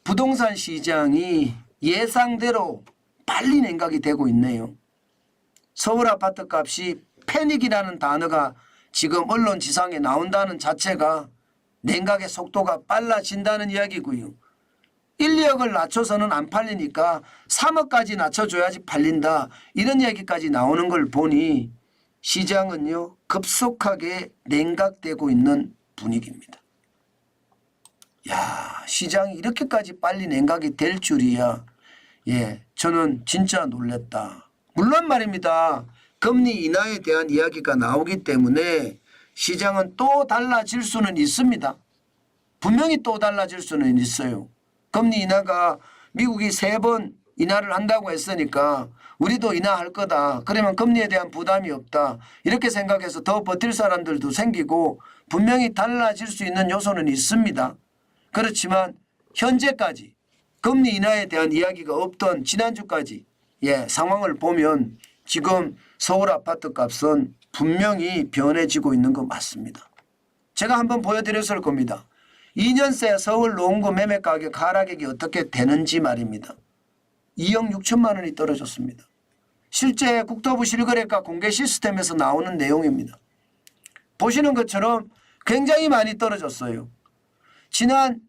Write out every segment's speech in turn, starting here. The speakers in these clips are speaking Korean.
부동산 시장이 예상대로 빨리 냉각이 되고 있네요. 서울 아파트 값이 패닉이라는 단어가 지금 언론 지상에 나온다는 자체가 냉각의 속도가 빨라진다는 이야기고요. 1, 2억을 낮춰서는 안 팔리니까 3억까지 낮춰줘야지 팔린다. 이런 이야기까지 나오는 걸 보니 시장은요 급속하게 냉각되고 있는 분위기입니다. 야, 시장이 이렇게까지 빨리 냉각이 될 줄이야. 예, 저는 진짜 놀랬다. 물론 말입니다. 금리 인하에 대한 이야기가 나오기 때문에 시장은 또 달라질 수는 있습니다. 분명히 또 달라질 수는 있어요. 금리 인하가 미국이 3번 인하를 한다고 했으니까 우리도 인하할 거다. 그러면 금리에 대한 부담이 없다. 이렇게 생각해서 더 버틸 사람들도 생기고 분명히 달라질 수 있는 요소는 있습니다. 그렇지만 현재까지 금리 인하에 대한 이야기가 없던 지난주까지 상황을 보면 지금 서울 아파트 값은 분명히 변해지고 있는 거 맞습니다. 제가 한번 보여드렸을 겁니다. 2년새 서울 노원구 매매 가격 하락액이 어떻게 되는지 말입니다. 2억 6천만 원이 떨어졌습니다. 실제 국토부 실거래가 공개 시스템에서 나오는 내용입니다. 보시는 것처럼 굉장히 많이 떨어졌어요. 지난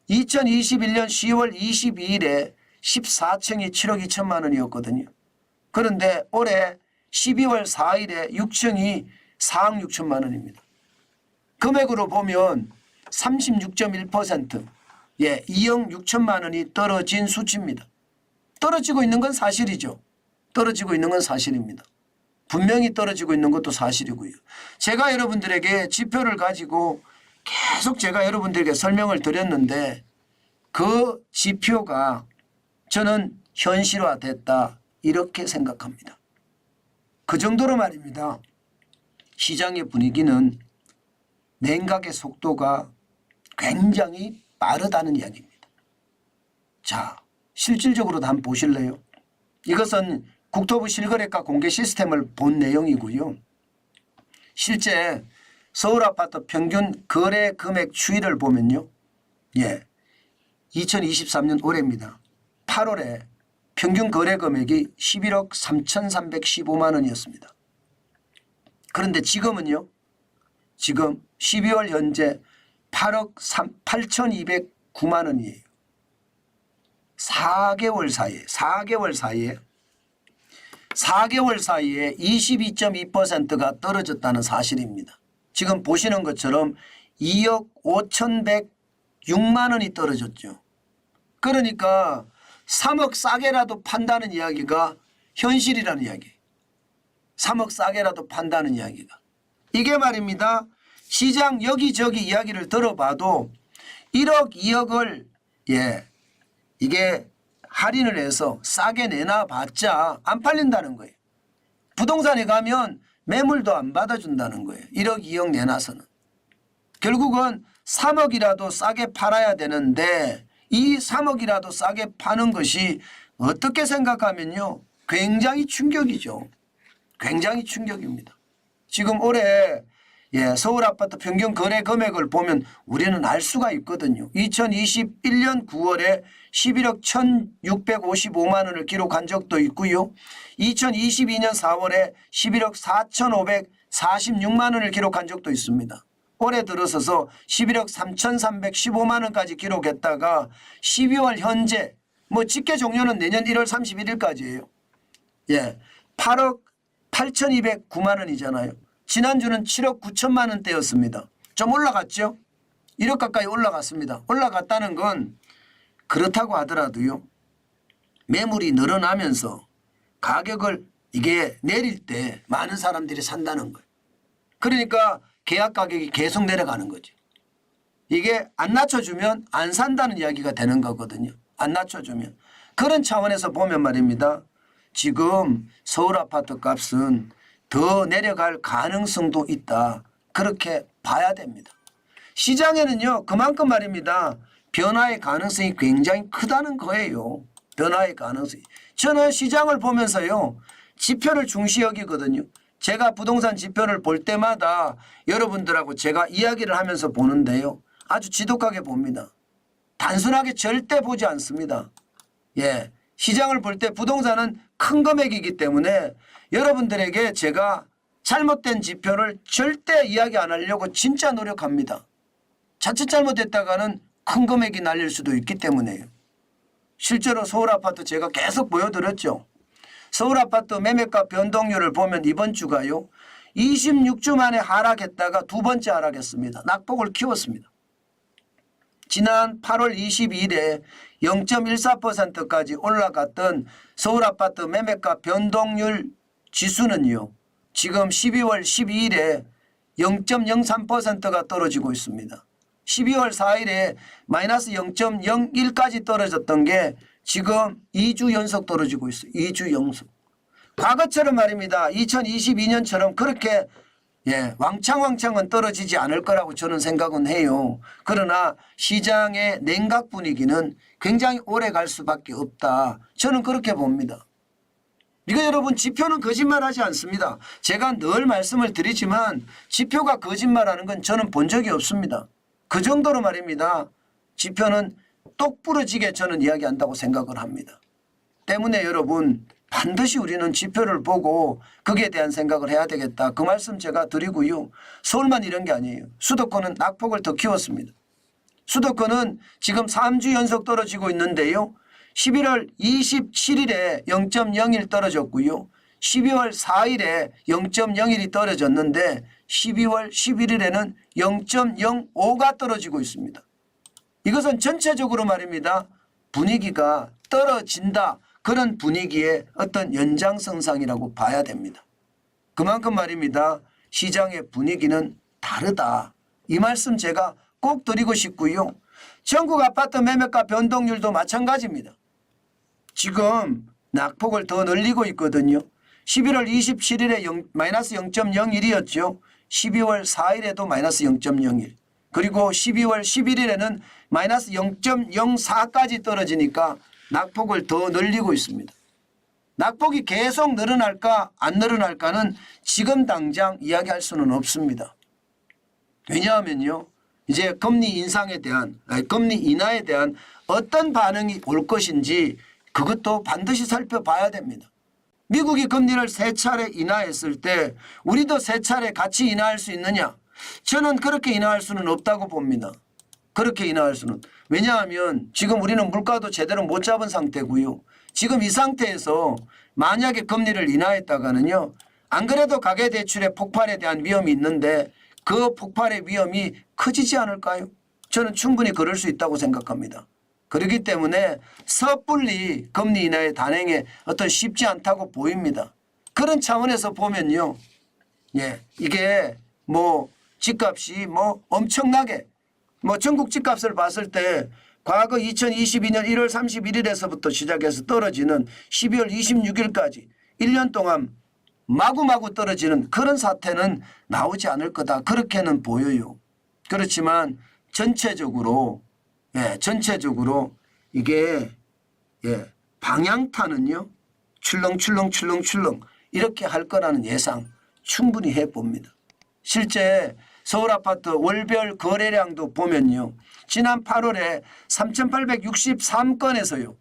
2021년 10월 22일에 14층이 7억 2천만 원이었거든요. 그런데 올해 12월 4일에 6층이 4억 6천만 원입니다. 금액으로 보면 36.1% 2억 6천만 원이 떨어진 수치입니다. 떨어지고 있는 건 사실이죠. 떨어지고 있는 건 사실입니다. 분명히 떨어지고 있는 것도 사실이고요. 제가 여러분들에게 지표를 가지고 계속 제가 여러분들에게 설명을 드렸는데 그 지표가 저는 현실화됐다 이렇게 생각합니다. 그 정도로 말입니다. 시장의 분위기는 냉각의 속도가 굉장히 빠르다는 이야기입니다. 자, 실질적으로도 한번 보실래요? 이것은 국토부 실거래가 공개 시스템을 본 내용이고요. 실제 서울 아파트 평균 거래 금액 추이를 보면요. 2023년 올해입니다. 8월에 평균 거래 금액이 11억 3,315만 원이었습니다. 그런데 지금은요. 지금 12월 현재 8억 8,209만 원이에요. 4개월 사이에 22.2%가 떨어졌다는 사실입니다. 지금 보시는 것처럼 2억 5,106만 원이 떨어졌죠. 그러니까 3억 싸게라도 판다는 이야기가 현실이라는 이야기. 3억 싸게라도 판다는 이야기가. 이게 말입니다. 시장 여기저기 이야기를 들어봐도 1억 2억을 이게 할인을 해서 싸게 내놔봤자 안 팔린다는 거예요. 부동산에 가면 매물도 안 받아준다는 거예요. 1억 2억 내놔서는. 결국은 3억이라도 싸게 팔아야 되는데 이 3억이라도 싸게 파는 것이 어떻게 생각하면요. 굉장히 충격이죠. 굉장히 충격입니다. 지금 올해 서울 아파트 평균 거래 금액을 보면 우리는 알 수가 있거든요. 2021년 9월에 11억 1,655만 원을 기록한 적도 있고요. 2022년 4월에 11억 4,546만 원을 기록한 적도 있습니다. 올해 들어서서 11억 3,315만 원까지 기록했다가 12월 현재 집계 종료는 내년 1월 31일까지예요. 8억 8,209만 원이잖아요. 지난주는 7억 9천만 원대였습니다. 좀 올라갔죠? 1억 가까이 올라갔습니다. 올라갔다는 건 그렇다고 하더라도요. 매물이 늘어나면서 가격을 이게 내릴 때 많은 사람들이 산다는 거예요. 그러니까 계약 가격이 계속 내려가는 거죠. 이게 안 낮춰주면 안 산다는 이야기가 되는 거거든요. 안 낮춰주면. 그런 차원에서 보면 말입니다. 지금 서울 아파트 값은 더 내려갈 가능성도 있다. 그렇게 봐야 됩니다. 시장에는요. 그만큼 말입니다. 변화의 가능성이 굉장히 크다는 거예요. 변화의 가능성이. 저는 시장을 보면서요. 지표를 중시 여기거든요. 제가 부동산 지표를 볼 때마다 여러분들하고 제가 이야기를 하면서 보는데요. 아주 지독하게 봅니다. 단순하게 절대 보지 않습니다. 예, 시장을 볼 때 부동산은 큰 금액이기 때문에 여러분들에게 제가 잘못된 지표를 절대 이야기 안 하려고 진짜 노력합니다. 자칫 잘못했다가는 큰 금액이 날릴 수도 있기 때문에요. 실제로 서울아파트 제가 계속 보여드렸죠. 서울아파트 매매가 변동률을 보면 이번 주가요. 26주 만에 하락했다가 두 번째 하락했습니다. 낙폭을 키웠습니다. 지난 8월 22일에 0.14%까지 올라갔던 서울아파트 매매가 변동률 지수는요. 지금 12월 12일에 0.03%가 떨어지고 있습니다. 12월 4일에 마이너스 0.01까지 떨어졌던 게 지금 2주 연속 떨어지고 있어요. 2주 연속. 과거처럼 말입니다. 2022년처럼 그렇게 왕창왕창은 떨어지지 않을 거라고 저는 생각은 해요. 그러나 시장의 냉각 분위기는 굉장히 오래 갈 수밖에 없다. 저는 그렇게 봅니다. 이거 여러분 지표는 거짓말하지 않습니다. 제가 늘 말씀을 드리지만 지표가 거짓말하는 건 저는 본 적이 없습니다. 그 정도로 말입니다. 지표는 똑부러지게 저는 이야기한다고 생각을 합니다. 때문에 여러분 반드시 우리는 지표를 보고 거기에 대한 생각을 해야 되겠다. 그 말씀 제가 드리고요. 서울만 이런 게 아니에요. 수도권은 낙폭을 더 키웠습니다. 수도권은 지금 3주 연속 떨어지고 있는데요. 11월 27일에 0.01 떨어졌고요. 12월 4일에 0.01이 떨어졌는데 12월 11일에는 0.05가 떨어지고 있습니다. 이것은 전체적으로 말입니다. 분위기가 떨어진다. 그런 분위기의 어떤 연장선상이라고 봐야 됩니다. 그만큼 말입니다. 시장의 분위기는 다르다. 이 말씀 제가 꼭 드리고 싶고요. 전국 아파트 매매가 변동률도 마찬가지입니다. 지금 낙폭을 더 늘리고 있거든요. 11월 27일에 마이너스 0.01이었죠. 12월 4일에도 마이너스 0.01. 그리고 12월 11일에는 마이너스 0.04까지 떨어지니까 낙폭을 더 늘리고 있습니다. 낙폭이 계속 늘어날까 안 늘어날까는 지금 당장 이야기할 수는 없습니다. 왜냐하면요. 이제 금리 인상에 대한 금리 인하에 대한 어떤 반응이 올 것인지 그것도 반드시 살펴봐야 됩니다. 미국이 금리를 3차례 인하했을 때 우리도 3차례 같이 인하할 수 있느냐? 저는 그렇게 인하할 수는 없다고 봅니다. 그렇게 인하할 수는. 왜냐하면 지금 우리는 물가도 제대로 못 잡은 상태고요. 지금 이 상태에서 만약에 금리를 인하했다가는요. 안 그래도 가계대출의 폭발에 대한 위험이 있는데 그 폭발의 위험이 커지지 않을까요? 저는 충분히 그럴 수 있다고 생각합니다. 그렇기 때문에 섣불리 금리 인하의 단행에 어떤 쉽지 않다고 보입니다. 그런 차원에서 보면요. 이게 집값이 엄청나게 전국 집값을 봤을 때 과거 2022년 1월 31일에서부터 시작해서 떨어지는 12월 26일까지 1년 동안 마구마구 떨어지는 그런 사태는 나오지 않을 거다. 그렇게는 보여요. 그렇지만 전체적으로 이게 방향타는요. 출렁출렁 이렇게 할 거라는 예상 충분히 해봅니다. 실제 서울아파트 월별 거래량도 보면요. 지난 8월에 3,863건에서요.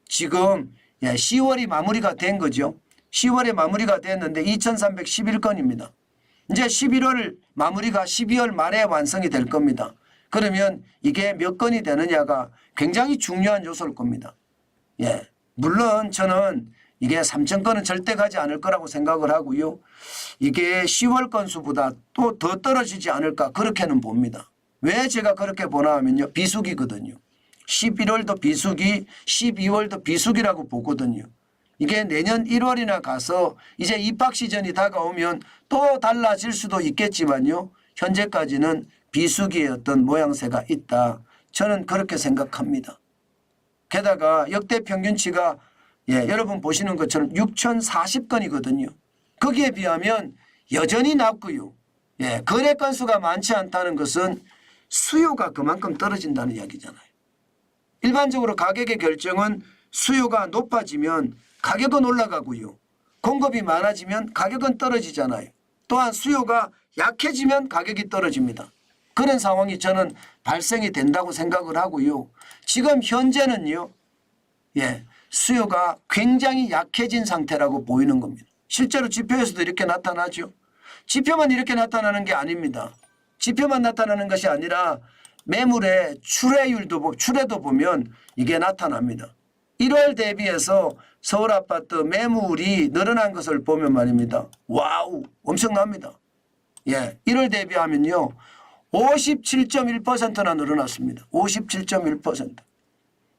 지금 10월이 마무리가 된 거죠. 10월에 마무리가 됐는데 2,311건입니다. 이제 11월 마무리가 12월 말에 완성이 될 겁니다. 그러면 이게 몇 건이 되느냐가 굉장히 중요한 요소일 겁니다. 물론 저는 이게 3,000건은 절대 가지 않을 거라고 생각을 하고요. 이게 10월 건수보다 또 더 떨어지지 않을까 그렇게는 봅니다. 왜 제가 그렇게 보나 하면요. 비수기거든요. 11월도 비수기, 12월도 비수기라고 보거든요. 이게 내년 1월이나 가서 이제 입학 시즌이 다가오면 또 달라질 수도 있겠지만요. 현재까지는 비수기의 어떤 모양새가 있다. 저는 그렇게 생각합니다. 게다가 역대 평균치가 여러분 보시는 것처럼 6,040건이거든요. 거기에 비하면 여전히 낮고요. 거래 건수가 많지 않다는 것은 수요가 그만큼 떨어진다는 이야기잖아요. 일반적으로 가격의 결정은 수요가 높아지면 가격은 올라가고요. 공급이 많아지면 가격은 떨어지잖아요. 또한 수요가 약해지면 가격이 떨어집니다. 그런 상황이 저는 발생이 된다고 생각을 하고요. 지금 현재는요. 예, 수요가 굉장히 약해진 상태라고 보이는 겁니다. 실제로 지표에서도 이렇게 나타나죠. 지표만 이렇게 나타나는 게 아닙니다. 지표만 나타나는 것이 아니라 매물의 출애도 보면 이게 나타납니다. 1월 대비해서 서울 아파트 매물이 늘어난 것을 보면 말입니다. 와우, 엄청납니다. 예, 1월 대비하면요. 57.1%나 늘어났습니다. 57.1%.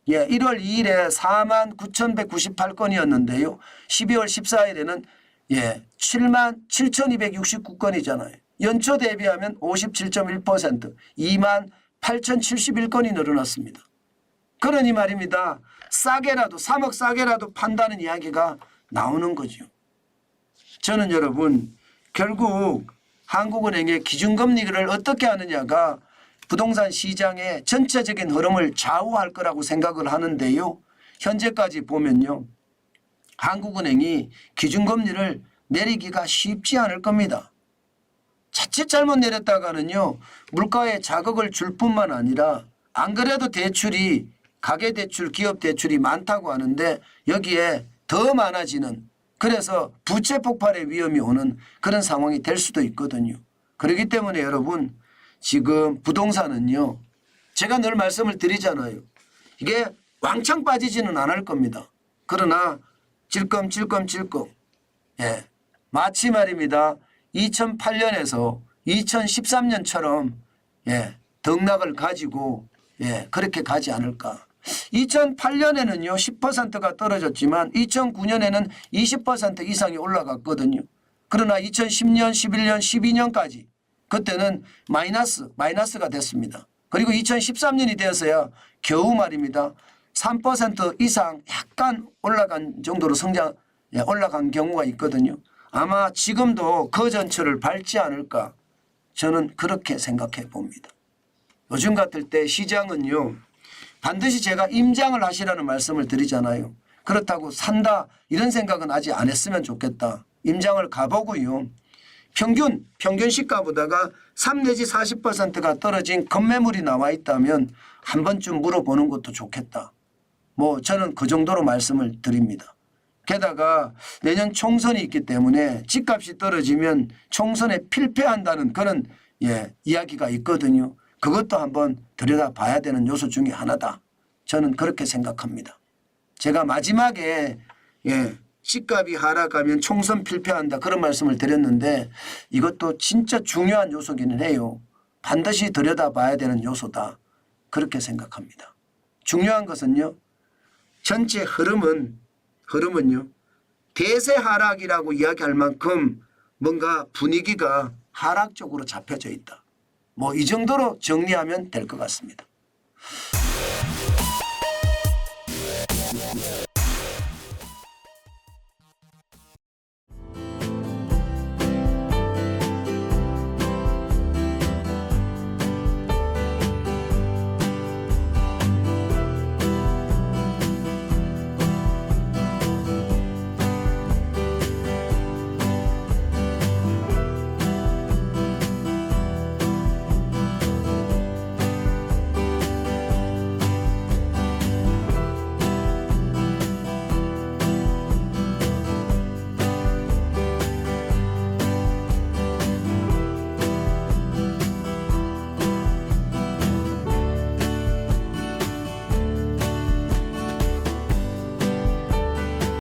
예, 1월 2일에 49,198건이었는데요. 12월 14일에는 예, 77,269건이잖아요. 연초 대비하면 57.1%, 28,071건이 늘어났습니다. 그러니 말입니다. 싸게라도 3억 싸게라도 판다는 이야기가 나오는 거죠. 저는 여러분 결국 한국은행의 기준금리를 어떻게 하느냐가 부동산 시장의 전체적인 흐름을 좌우할 거라고 생각을 하는데요. 현재까지 보면요. 한국은행이 기준금리를 내리기가 쉽지 않을 겁니다. 자칫 잘못 내렸다가는요. 물가에 자극을 줄 뿐만 아니라 안 그래도 대출이 가계대출, 기업대출이 많다고 하는데 여기에 더 많아지는 그래서 부채 폭발의 위험이 오는 그런 상황이 될 수도 있거든요. 그렇기 때문에 여러분 지금 부동산은요. 제가 늘 말씀을 드리잖아요. 이게 왕창 빠지지는 않을 겁니다. 그러나 찔끔찔끔 예, 마치 말입니다. 2008년에서 2013년처럼 예, 등락을 가지고 예, 그렇게 가지 않을까. 2008년에는요 10%가 떨어졌지만 2009년에는 20% 이상이 올라갔거든요. 그러나 2010년, 11년, 12년까지 그때는 마이너스가 됐습니다. 그리고 2013년이 되어서야 겨우 말입니다. 3% 이상 약간 올라간 정도로 올라간 경우가 있거든요. 아마 지금도 그 전철을 밟지 않을까 저는 그렇게 생각해 봅니다. 요즘 같을 때 시장은요. 반드시 제가 임장을 하시라는 말씀을 드리잖아요. 그렇다고 산다 이런 생각은 아직 안 했으면 좋겠다. 임장을 가보고요. 평균 시가보다가 3 내지 40%가 떨어진 급매물이 나와 있다면 한 번쯤 물어보는 것도 좋겠다. 뭐 저는 그 정도로 말씀을 드립니다. 게다가 내년 총선이 있기 때문에 집값이 떨어지면 총선에 필패한다는 그런 예, 이야기가 있거든요. 그것도 한번 들여다봐야 되는 요소 중에 하나다. 저는 그렇게 생각합니다. 제가 마지막에 예, 집값이 하락하면 총선 필패한다 그런 말씀을 드렸는데 이것도 진짜 중요한 요소기는 해요. 반드시 들여다봐야 되는 요소다. 그렇게 생각합니다. 중요한 것은요. 전체 흐름은요. 대세 하락이라고 이야기할 만큼 뭔가 분위기가 하락 쪽으로 잡혀져 있다. 뭐 이 정도로 정리하면 될 것 같습니다.